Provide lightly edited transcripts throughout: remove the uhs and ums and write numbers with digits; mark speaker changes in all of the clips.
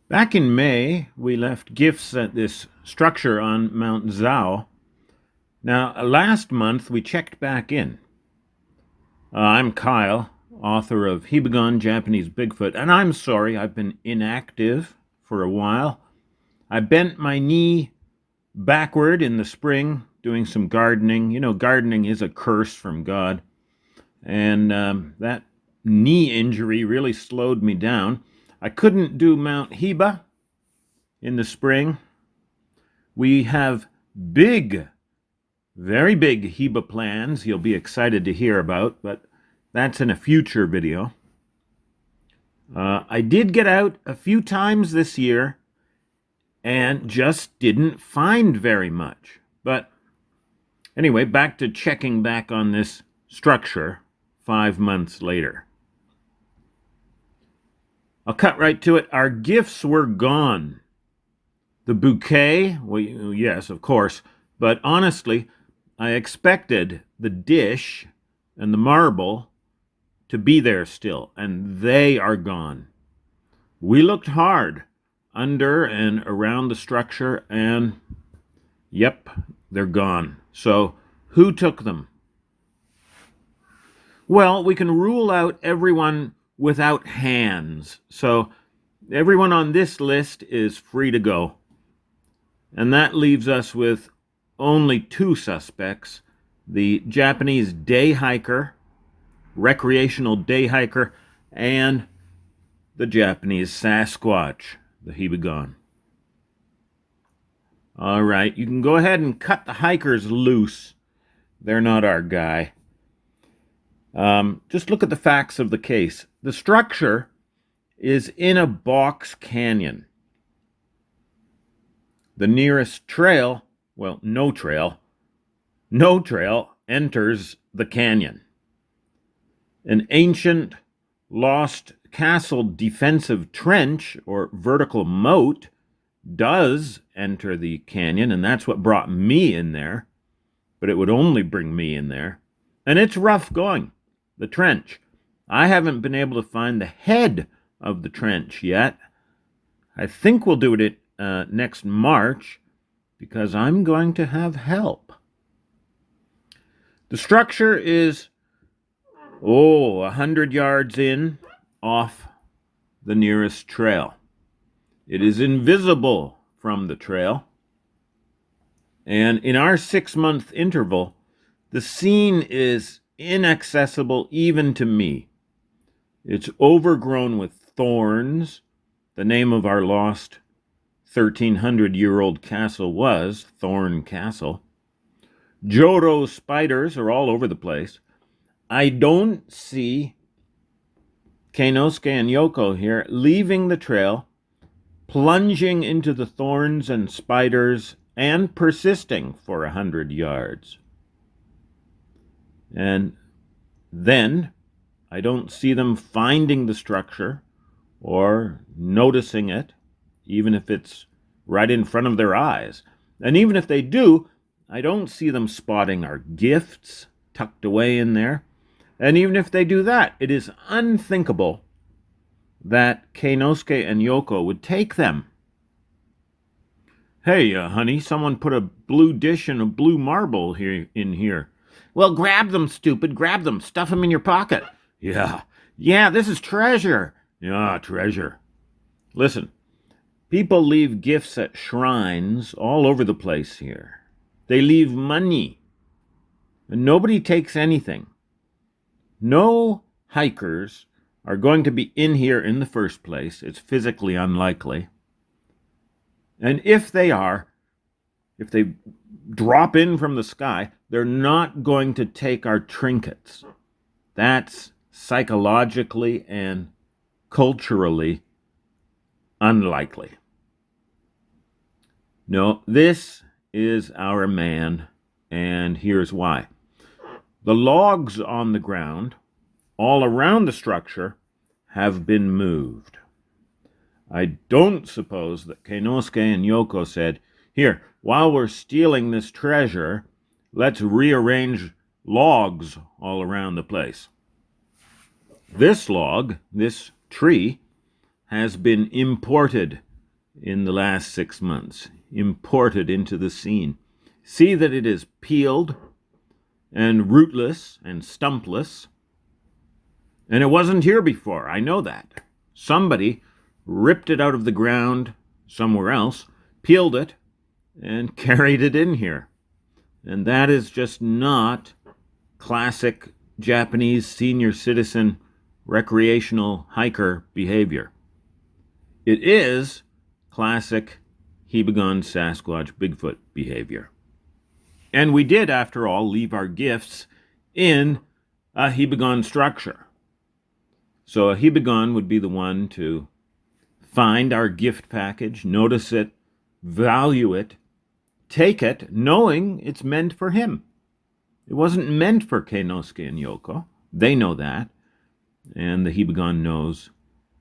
Speaker 1: Back in May, we left gifts at this structure on Mount Zhao. Now, last month we checked back in. I'm Kyle, author of Hibagon, Japanese Bigfoot, and I'm sorry I've been inactive for a while. I bent my knee backward in the spring doing some gardening. You know, gardening is a curse from God. And that knee injury really slowed me down. I couldn't do Mount Hiba in the spring. We have big, very big Hiba plans you'll be excited to hear about, but that's in a future video. I did get out a few times this year and just didn't find very much. But anyway, back to checking back on this structure 5 months later. I'll cut right to it. Our gifts were gone. The bouquet, well, yes, of course, but honestly, I expected the dish and the marble to be there still, and they are gone. We looked hard under and around the structure, and yep, they're gone. So, who took them? Well, we can rule out everyone without hands. So, everyone on this list is free to go. And that leaves us with only two suspects: the Japanese day hiker, recreational day hiker, and the Japanese Sasquatch, the hibagon. All right, you can go ahead and cut the hikers loose. They're not our guy. Just look at the facts of the case. The structure is in a box canyon. The nearest trail, well, no trail enters the canyon. An ancient, lost castle defensive trench or vertical moat does enter the canyon, and that's what brought me in there, but it would only bring me in there. And it's rough going, the trench. I haven't been able to find the head of the trench yet. I think we'll do it next March because I'm going to have help. The structure is 100 yards in off the nearest trail. It is invisible from the trail. And in our 6-month interval, the scene is inaccessible even to me. It's overgrown with thorns. The name of our lost 1,300-year-old castle was Thorn Castle. Joro spiders are all over the place. I don't see Keinosuke and Yoko here leaving the trail, plunging into the thorns and spiders, and persisting for 100 yards. And then I don't see them finding the structure or noticing it, even if it's right in front of their eyes. And even if they do, I don't see them spotting our gifts tucked away in there. And even if they do that, it is unthinkable that Keinosuke and Yoko would take them. Hey, honey, someone put a blue dish and a blue marble in here. Well, grab them, stupid. Grab them. Stuff them in your pocket. Yeah, this is treasure. Yeah, treasure. Listen, people leave gifts at shrines all over the place here. They leave money. And nobody takes anything. No hikers are going to be in here in the first place. It's physically unlikely. And if they drop in from the sky, they're not going to take our trinkets. That's psychologically and culturally unlikely. No, this is our man, and here's why. The logs on the ground all around the structure have been moved. I don't suppose that Keinosuke and Yoko said, "Here, while we're stealing this treasure, let's rearrange logs all around the place." This log, this tree, has been imported in the last 6 months, imported into the scene. See that it is peeled and rootless and stumpless. And it wasn't here before, I know that. Somebody ripped it out of the ground somewhere else, peeled it, and carried it in here. And that is just not classic Japanese senior citizen recreational hiker behavior. It is classic hibagon Sasquatch Bigfoot behavior. And we did, after all, leave our gifts in a hibagon structure. So a hibagon would be the one to find our gift package, notice it, value it, take it, knowing it's meant for him. It wasn't meant for Keinosuke and Yoko. They know that. And the hibagon knows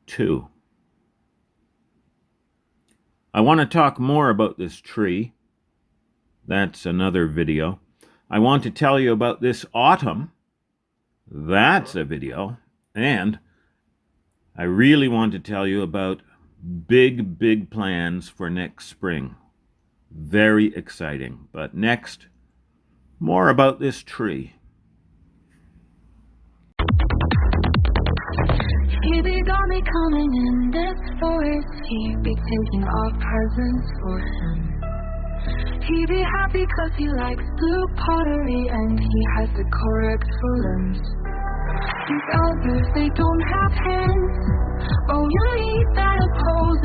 Speaker 1: too. I want to talk more about this tree. That's another video. I want to tell you about this autumn. That's a video. And I really want to tell you about big plans for next spring. Very exciting. But next, more about this tree.
Speaker 2: He be got me coming in this forest. He be taking our presents for him. He be happy cause he likes blue pottery and he has the correct for limbs. These elders, they don't have hands. Oh, you need that opposed